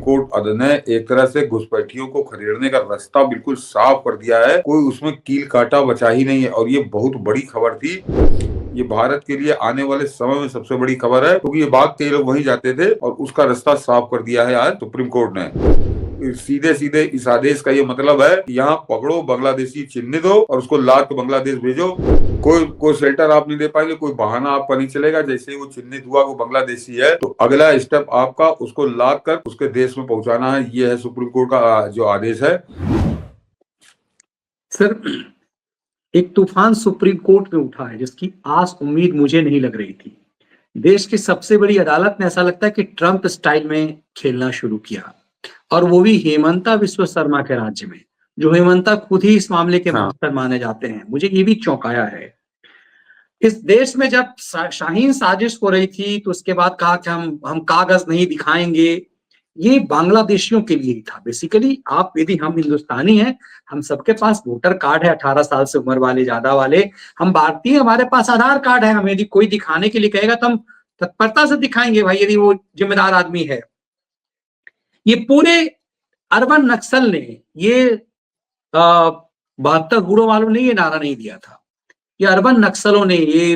Court ने एक तरह से घुसपैठियों को खदेड़ने का रास्ता बिल्कुल साफ कर दिया है। कोई उसमें कील काटा बचा ही नहीं है और ये बहुत बड़ी खबर थी। ये भारत के लिए आने वाले समय में सबसे बड़ी खबर है, क्योंकि ये भाग के लोग वहीं जाते थे और उसका रास्ता साफ कर दिया है आज सुप्रीम कोर्ट ने। सीधे सीधे इस आदेश का ये मतलब है कि यहाँ पकड़ो, बांग्लादेशी चिन्हित हो और उसको लाद के बांग्लादेश भेजो। कोई शेल्टर आप नहीं दे पाएंगे, कोई बहाना आपका नहीं चलेगा। जैसे ही वो चिन्हित हुआ वो बांग्लादेशी है तो अगला स्टेप आपका उसको लाद कर उसके देश में पहुंचाना है। ये है सुप्रीम कोर्ट का जो आदेश है। सर, एक तूफान सुप्रीम कोर्ट में उठा है जिसकी आस उम्मीद मुझे नहीं लग रही थी। देश की सबसे बड़ी अदालत ने ऐसा लगता है कि ट्रंप स्टाइल में खेलना शुरू किया, और वो भी हेमंता विश्व शर्मा के राज्य में, जो हेमंता खुद ही इस मामले के मास्टर माने जाते हैं। मुझे ये भी चौंकाया है। इस देश में जब शाहीन साजिश हो रही थी तो उसके बाद कहा कि हम कागज नहीं दिखाएंगे। ये बांग्लादेशियों के लिए ही था बेसिकली। आप यदि हम हिंदुस्तानी हैं, हम सबके पास वोटर कार्ड है 18 साल से उम्र वाले, ज्यादा वाले, हम भारतीय, हमारे पास आधार कार्ड है। हम यदि कोई दिखाने के लिए कहेगा तो हम तत्परता से दिखाएंगे भाई, यदि वो जिम्मेदार आदमी है। ये पूरे अर्बन नक्सल ने ये 72 गुड़ों वालों ने ये नारा नहीं दिया था। ये अर्बन नक्सलों ने, ये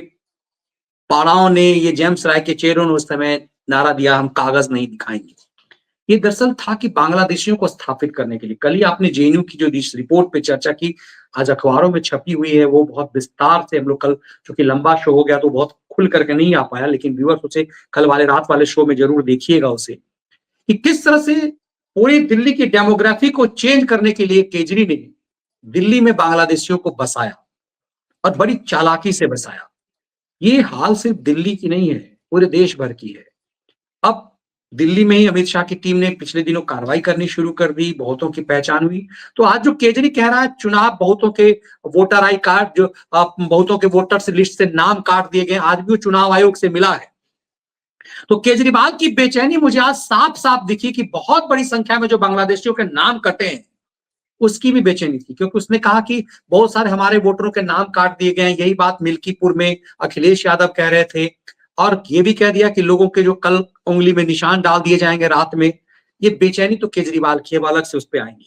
पाड़ाओं ने, ये जेम्स राय के चेहरों ने उस समय नारा दिया, हम कागज नहीं दिखाएंगे। ये दरअसल था कि बांग्लादेशियों को स्थापित करने के लिए। कल ही आपने जेएनयू की जो इस रिपोर्ट पे चर्चा की, आज अखबारों में छपी हुई है, वो बहुत विस्तार से हम लोग कल, क्योंकि लंबा शो हो गया तो बहुत खुल करके नहीं आ पाया, लेकिन व्यूअर्स उसे कल वाले रात वाले शो में जरूर देखिएगा उसे, कि किस तरह से पूरी दिल्ली की डेमोग्राफी को चेंज करने के लिए केजरी ने दिल्ली में बांग्लादेशियों को बसाया, और बड़ी चालाकी से बसाया। ये हाल सिर्फ दिल्ली की नहीं है, पूरे देश भर की है। अब दिल्ली में ही अमित शाह की टीम ने पिछले दिनों कार्रवाई करनी शुरू कर दी, बहुतों की पहचान हुई। तो आज जो केजरी कह रहा है चुनाव बहुतों के वोटर आई कार्ड, जो बहुतों के वोटर लिस्ट से नाम काट दिए गए, आज भी वो चुनाव आयोग से मिला है। तो केजरीवाल की बेचैनी मुझे आज साफ साफ दिखी कि बहुत बड़ी संख्या में जो बांग्लादेशियों के नाम कटे हैं उसकी भी बेचैनी थी, क्योंकि उसने कहा कि बहुत सारे हमारे वोटरों के नाम काट दिए गए हैं। यही बात मिल्कीपुर में अखिलेश यादव कह रहे थे, और ये भी कह दिया कि लोगों के जो कल उंगली में निशान डाल दिए जाएंगे रात में। ये बेचैनी तो केजरीवाल की, अलग से उस पर आएंगे।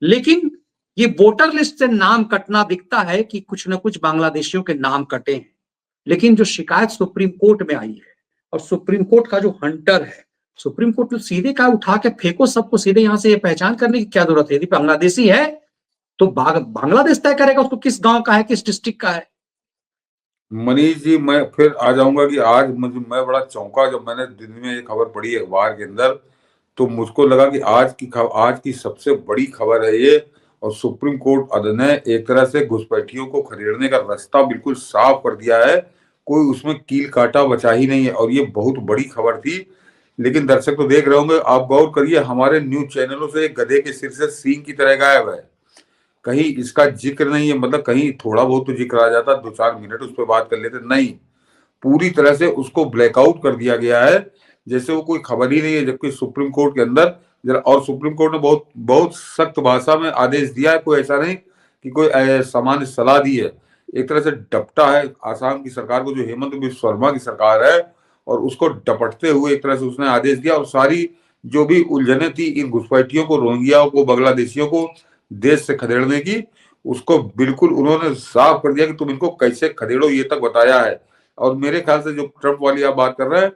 लेकिन ये वोटर लिस्ट से नाम कटना दिखता है कि कुछ ना कुछ बांग्लादेशियों के नाम कटे हैं। लेकिन जो शिकायत सुप्रीम कोर्ट में आई है, और सुप्रीम कोर्ट का जो हंटर है, सुप्रीम कोर्ट ने सीधे कहा उठा के फेंको सबको, सीधे यहां से ये पहचान करने की क्या जरूरत है। यदि बांग्लादेशी है तो बांग्लादेश तय करेगा उसको किस गांव का है, किस डिस्ट्रिक्ट का है। मनीष जी, मैं फिर आ जाऊंगा कि आज मैं बड़ा चौंका जब मैंने दिन में ये खबर पढ़ी अखबार के अंदर। तो मुझको लगा कि आज की सबसे बड़ी खबर है ये। और सुप्रीम कोर्ट ने एक तरह से घुसपैठियों को खदेड़ने का रास्ता बिल्कुल साफ कर दिया है। कोई उसमें कील काटा बचा ही नहीं है और ये बहुत बड़ी खबर थी। लेकिन दर्शक तो देख रहे होंगे, आप गौर करिए, हमारे न्यूज चैनलों से गधे के सिर से सींग की तरह गायब है। कहीं इसका जिक्र नहीं है, मतलब कहीं थोड़ा बहुत तो जिक्र आ जाता, 2-4 मिनट उस पर बात कर लेते, नहीं, पूरी तरह से उसको ब्लैकआउट कर दिया गया है, जैसे वो कोई खबर ही नहीं है। जबकि सुप्रीम कोर्ट के अंदर और सुप्रीम कोर्ट ने बहुत बहुत सख्त भाषा में आदेश दिया है। कोई ऐसा नहीं कि कोई सामान्य सलाह दी है। एक तरह से डपटा है आसाम की सरकार को, जो हेमंत बिस्व शर्मा की सरकार है, और उसको डपटते हुए एक तरह से उसने आदेश दिया। और सारी जो भी उलझने थी इन घुसपैठियों को, रोहिंग्याओं को, बांग्लादेशियों को देश से खदेड़ने की, उसको बिल्कुल उन्होंने साफ कर दिया कि तुम इनको कैसे खदेड़ो, ये तक बताया है। और मेरे ख्याल से जो ट्रंप वाली आप बात कर रहे हैं,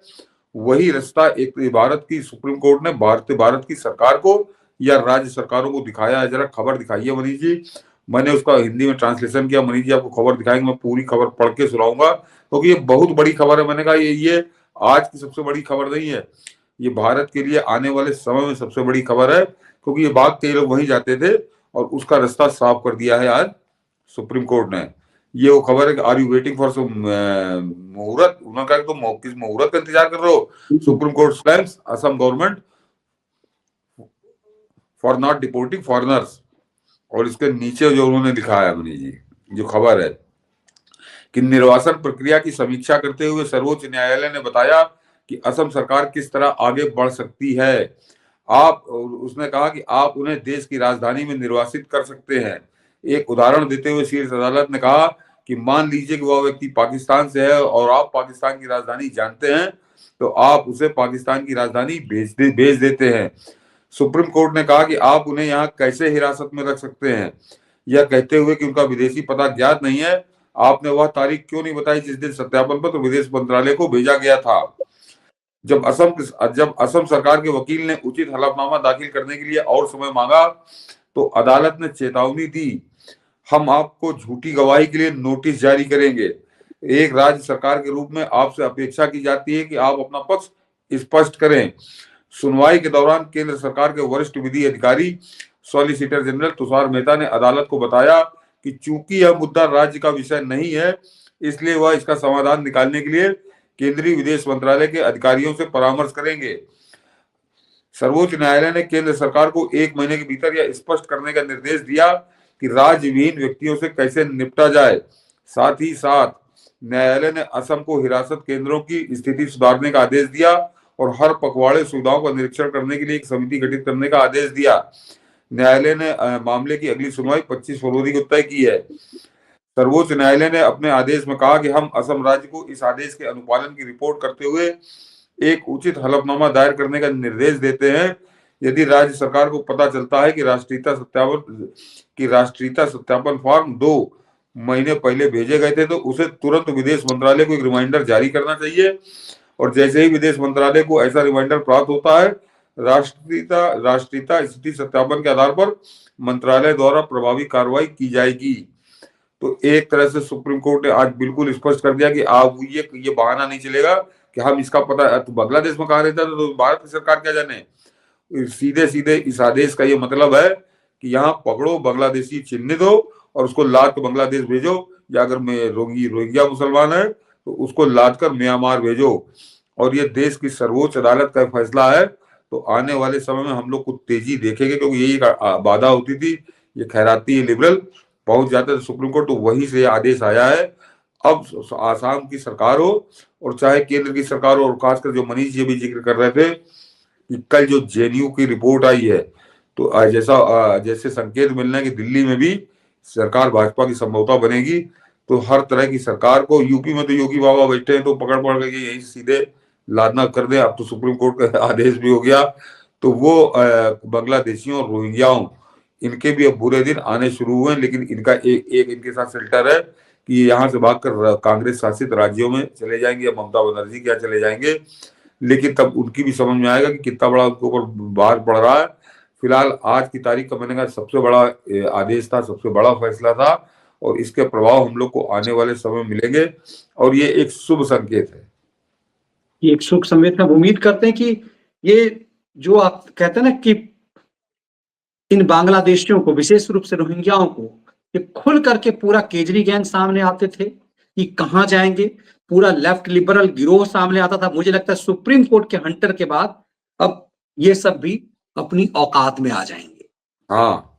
वही रास्ता एक भारत की सुप्रीम कोर्ट ने भारत की सरकार को या राज्य सरकारों को दिखाया है। जरा खबर दिखाइए मनीष जी। मैंने उसका हिंदी में ट्रांसलेशन किया। मनीष जी आपको खबर दिखाएंगे, मैं पूरी खबर पढ़ के सुनाऊंगा, क्योंकि ये बहुत बड़ी खबर है। मैंने कहा ये आज की सबसे बड़ी खबर नहीं है, ये भारत के लिए आने वाले समय में सबसे बड़ी खबर है, क्योंकि ये भाग के लोग वहीं जाते थे और उसका रास्ता साफ कर दिया है आज सुप्रीम कोर्ट ने। ये वो खबर है कि are you waiting for some मुहूर्त। उन्होंने कहा कि तुम किस मुहूर्त का इंतजार कर रहे हो। Supreme Court slams Assam government for not deporting foreigners. और इसके नीचे जो उन्होंने लिखा है मनीष जी, जो खबर है कि निर्वासन प्रक्रिया की समीक्षा करते हुए सर्वोच्च न्यायालय ने बताया कि असम सरकार किस तरह आगे बढ़ सकती है। उसने कहा कि आप उन्हें देश की राजधानी में निर्वासित कर सकते हैं। एक उदाहरण देते हुए शीर्ष अदालत ने कहा कि मान लीजिए कि वह व्यक्ति पाकिस्तान से है और आप पाकिस्तान की राजधानी जानते हैं, तो आप उसे पाकिस्तान की राजधानी भेज देते हैं। सुप्रीम कोर्ट ने कहा कि आप उन्हें यहाँ कैसे हिरासत में रख सकते हैं, यह कहते हुए कि उनका विदेशी पता ज्ञात नहीं है। आपने वह तारीख क्यों नहीं बताई जिस दिन सत्यापन पत्र विदेश मंत्रालय को भेजा गया था। जब असम सरकार के वकील ने उचित हलफनामा दाखिल करने के लिए और समय मांगा तो अदालत ने चेतावनी दी, हम आपको झूठी गवाही के लिए नोटिस जारी करेंगे। एक राज्य सरकार के रूप में आपसे अपेक्षा की जाती है कि आप अपना पक्ष स्पष्ट करें। सुनवाई के दौरान केंद्र सरकार के वरिष्ठ विधि अधिकारी सॉलिसिटर जनरल तुषार मेहता ने अदालत को बताया कि चूंकि यह मुद्दा राज्य का विषय नहीं है, इसलिए वह इसका समाधान निकालने के लिए केंद्रीय विदेश मंत्रालय के अधिकारियों से परामर्श करेंगे। सर्वोच्च न्यायालय ने केंद्र सरकार को 1 महीने के भीतर यह स्पष्ट करने का निर्देश दिया कि राज्य विहीन व्यक्तियों से कैसे निपटा जाए। साथ ही साथ न्यायालय ने असम को हिरासत केंद्रों की स्थिति सुधारने का आदेश दिया और हर पखवाड़े सुविधाओं का निरीक्षण करने के लिए एक समिति गठित करने का आदेश दिया। न्यायालय ने मामले की अगली सुनवाई 25 फरवरी को तय की है। सर्वोच्च न्यायालय ने अपने आदेश में कहा कि हम असम राज्य को इस आदेश के अनुपालन की रिपोर्ट करते हुए एक उचित हलफनामा दायर करने का निर्देश देते हैं। यदि राज्य सरकार को पता चलता है कि राष्ट्रीयता सत्यापन फॉर्म 2 महीने पहले भेजे गए थे तो उसे तुरंत विदेश मंत्रालय को एक रिमाइंडर जारी करना चाहिए और जैसे ही विदेश मंत्रालय को ऐसा रिमाइंडर प्राप्त होता है, राष्ट्रीयता स्थिति सत्यापन के आधार पर मंत्रालय द्वारा प्रभावी कार्रवाई की जाएगी। तो एक तरह से सुप्रीम कोर्ट ने आज बिल्कुल स्पष्ट कर दिया कि आप ये बहाना नहीं चलेगा कि हम इसका पता तो बांग्लादेश में कहा रहता था तो भारत की सरकार क्या जाने। सीधे सीधे इस आदेश का ये मतलब है कि यहाँ पकड़ो बांग्लादेशी चिन्हित हो और उसको लाद कर बांग्लादेश भेजो, या अगर मैं रोहिंग्या मुसलमान है तो उसको लाद कर म्यांमार भेजो। और ये देश की सर्वोच्च अदालत का फैसला है, तो आने वाले समय में हम लोग कुछ तेजी देखेंगे, क्योंकि यही बाधा होती थी, ये खैराती लिबरल पहुंच जाते थे सुप्रीम कोर्ट, तो वहीं से आदेश आया है। अब आसाम की सरकार हो और चाहे केंद्र की सरकार हो, और खासकर जो मनीष जी भी जिक्र कर रहे थे कि कल जो जेएनयू की रिपोर्ट आई है, तो जैसे संकेत मिल रहे हैं कि दिल्ली में भी सरकार भाजपा की संभवतः बनेगी, तो हर तरह की सरकार को, यूपी में तो योगी बाबा बैठे हैं तो पकड़ पकड़ के यहीं सीधे लादना कर दे। अब तो सुप्रीम कोर्ट का आदेश भी हो गया, तो वो बांग्लादेशियों और रोहिंग्याओं इनके भी अब बुरे दिन आने शुरू हुए हैं। लेकिन इनका एक इनके साथ फिल्टर है कि यहाँ से भागकर कांग्रेस शासित राज्यों में चले जाएंगे या ममता बनर्जी के यहाँ चले जाएंगे, लेकिन तब उनकी भी समझ में आएगा कि कितना बड़ा उनके ऊपर भार पड़ रहा है। फिलहाल आज की तारीख का मैंने कहा सबसे बड़ा आदेश था, सबसे बड़ा फैसला था, और इसके प्रभाव हम लोग को आने वाले समय मिलेंगे और ये एक शुभ संकेत है। ये एक शुभ संकेत है। उम्मीद करते हैं कि ये जो आप कहते हैं ना कि इन बांग्लादेशियों को, विशेष रूप से रोहिंग्याओं को, ये खुल करके पूरा केजरी गैंग सामने आते थे कि कहां जाएंगे, पूरा लेफ्ट लिबरल गिरोह सामने आता था। मुझे लगता है सुप्रीम कोर्ट के हंटर के बाद अब ये सब भी अपनी औकात में आ जाएंगे। हाँ,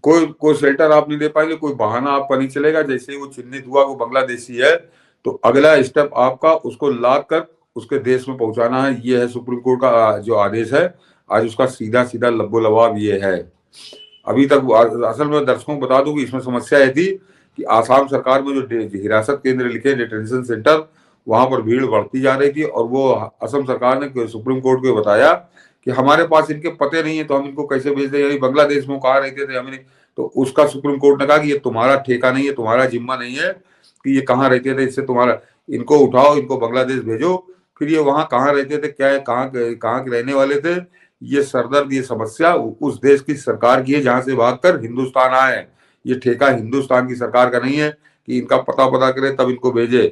कोई शेल्टर आप नहीं दे पाएंगे, कोई बहाना आपका नहीं चलेगा। जैसे ही वो चिन्हित हुआ वो बांग्लादेशी है, तो अगला स्टेप आपका उसको लाद कर उसके देश में पहुंचाना है। ये है सुप्रीम कोर्ट का जो आदेश है, आज उसका सीधा सीधा लब्बो लबाब ये है। अभी तक असल में दर्शकों को बता दूं कि इसमें समस्या ये थी कि आसाम सरकार में जो हिरासत केंद्र लिखे, डिटेंशन सेंटर, वहां पर भीड़ बढ़ती जा रही थी, और वो असम सरकार ने सुप्रीम कोर्ट को बताया कि हमारे पास इनके पते नहीं है तो हम इनको कैसे भेज दें, यानी बांग्लादेश में कहा रहते थे हमें, तो उसका सुप्रीम कोर्ट ने कहा कि ये तुम्हारा ठेका नहीं है, तुम्हारा जिम्मा नहीं है कि ये कहाँ रहते थे, इससे तुम्हारा, इनको उठाओ, इनको बांग्लादेश भेजो। फिर ये वहां कहाँ रहते थे, क्या कहाँ के रहने वाले थे, ये सरदर्द, ये समस्या उस देश की सरकार की है जहां से भागकर हिंदुस्तान आए। ये ठेका हिंदुस्तान की सरकार का नहीं है कि इनका पता करे तब इनको भेजे।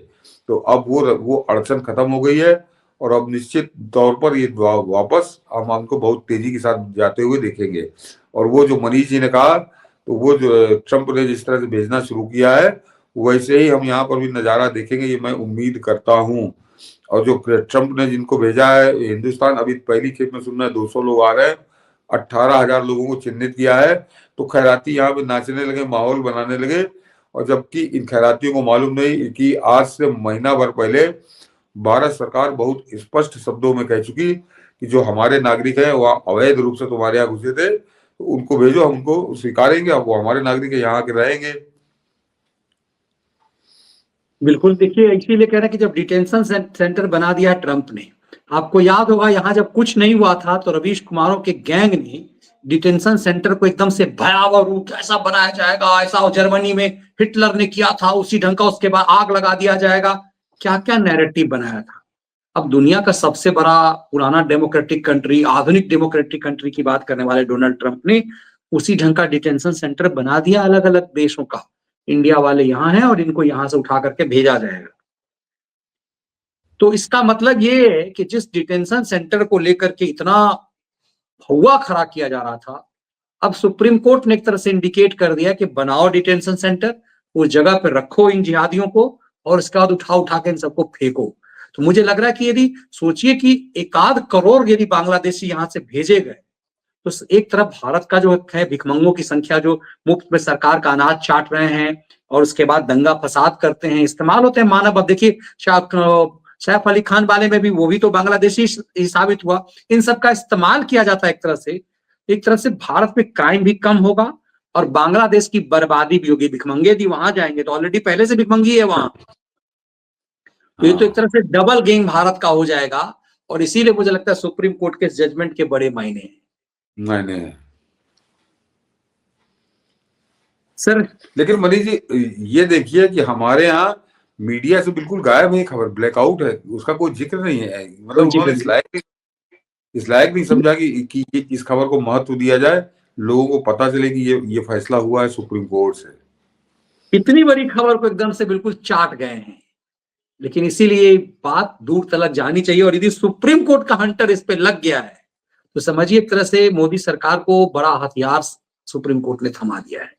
तो अब वो अड़चन खत्म हो गई है, और अब निश्चित तौर पर ये वापस हम हमको बहुत तेजी के साथ जाते हुए देखेंगे। और वो जो मनीष जी ने कहा, तो वो जो ट्रंप ने जिस तरह से भेजना शुरू किया है, वैसे ही हम यहाँ पर भी नजारा देखेंगे, ये मैं उम्मीद करता हूँ। और जो ट्रंप ने जिनको भेजा है हिंदुस्तान, अभी पहली खेप में सुनना है 200 लोग आ रहे हैं, 18,000 लोगों को चिन्हित किया है। तो खैराती यहाँ पे नाचने लगे, माहौल बनाने लगे, और जबकि इन खैरातियों को मालूम नहीं कि आज से महीना भर पहले भारत सरकार बहुत स्पष्ट शब्दों में कह चुकी कि जो हमारे नागरिक हैं वह अवैध रूप से तुम्हारे यहाँ घुसे थे, तो उनको भेजो, हम उनको स्वीकारेंगे, अब वो हमारे नागरिक है, यहाँ के रहेंगे। बिल्कुल, देखिए इसीलिए कह रहे हैं कि जब डिटेंशन सेंटर बना दिया है ट्रंप ने, आपको याद होगा यहाँ जब कुछ नहीं हुआ था तो रवीश कुमारों के गैंग ने डिटेंशन सेंटर को एकदम से भयावह रूप कैसा बनाया जाएगा, ऐसा जर्मनी में हिटलर ने किया था उसी ढंग का, उसके बाद आग लगा दिया जाएगा, क्या क्या नैरेटिव बनाया था। अब दुनिया का सबसे बड़ा पुराना डेमोक्रेटिक कंट्री, आधुनिक डेमोक्रेटिक कंट्री की बात करने वाले डोनाल्ड ट्रंप ने उसी ढंग का डिटेंशन सेंटर बना दिया अलग अलग देशों का। इंडिया वाले यहाँ हैं और इनको यहां से उठा करके भेजा जाएगा। तो इसका मतलब ये है कि जिस डिटेंशन सेंटर को लेकर के इतना हवा खड़ा किया जा रहा था, अब सुप्रीम कोर्ट ने एक तरह से इंडिकेट कर दिया कि बनाओ डिटेंशन सेंटर, उस जगह पर रखो इन जिहादियों को और उसके बाद उठा उठा के इन सबको फेंको। तो मुझे लग रहा है कि यदि सोचिए कि 1.25 करोड़ यदि बांग्लादेशी यहां से भेजे गए तो एक तरफ भारत का जो है भिखमंगों की संख्या जो मुफ्त में सरकार का अनाज चाट रहे हैं और उसके बाद दंगा फसाद करते हैं, इस्तेमाल होते हैं मानव। अब देखिए सैफ अली खान वाले में भी वो भी तो बांग्लादेशी ही साबित हुआ। इन सब का इस्तेमाल किया जाता है एक तरह से भारत में क्राइम भी कम होगा और बांग्लादेश की बर्बादी भी होगी। भिखमंगे यदि वहां जाएंगे तो ऑलरेडी पहले से भिखमंगी है वहां, तो ये तो एक तरह से डबल गेम भारत का हो जाएगा। और इसीलिए मुझे लगता है सुप्रीम कोर्ट के जजमेंट के बड़े मायने हैं। मैंने सर लेकिन मनीष जी ये देखिए कि हमारे यहाँ मीडिया से बिल्कुल गायब है खबर, ब्लैकआउट है, उसका कोई जिक्र नहीं है। मतलब उन्होंने इस लायक नहीं समझा कि इस खबर को महत्व दिया जाए, लोगों को पता चले कि ये फैसला हुआ है सुप्रीम कोर्ट से। इतनी बड़ी खबर को एकदम से बिल्कुल चाट गए हैं, लेकिन इसीलिए बात दूर तलक जानी चाहिए। और यदि सुप्रीम कोर्ट का हंटर इस पे लग गया है तो समझिए एक तरह से मोदी सरकार को बड़ा हथियार सुप्रीम कोर्ट ने थमा दिया है।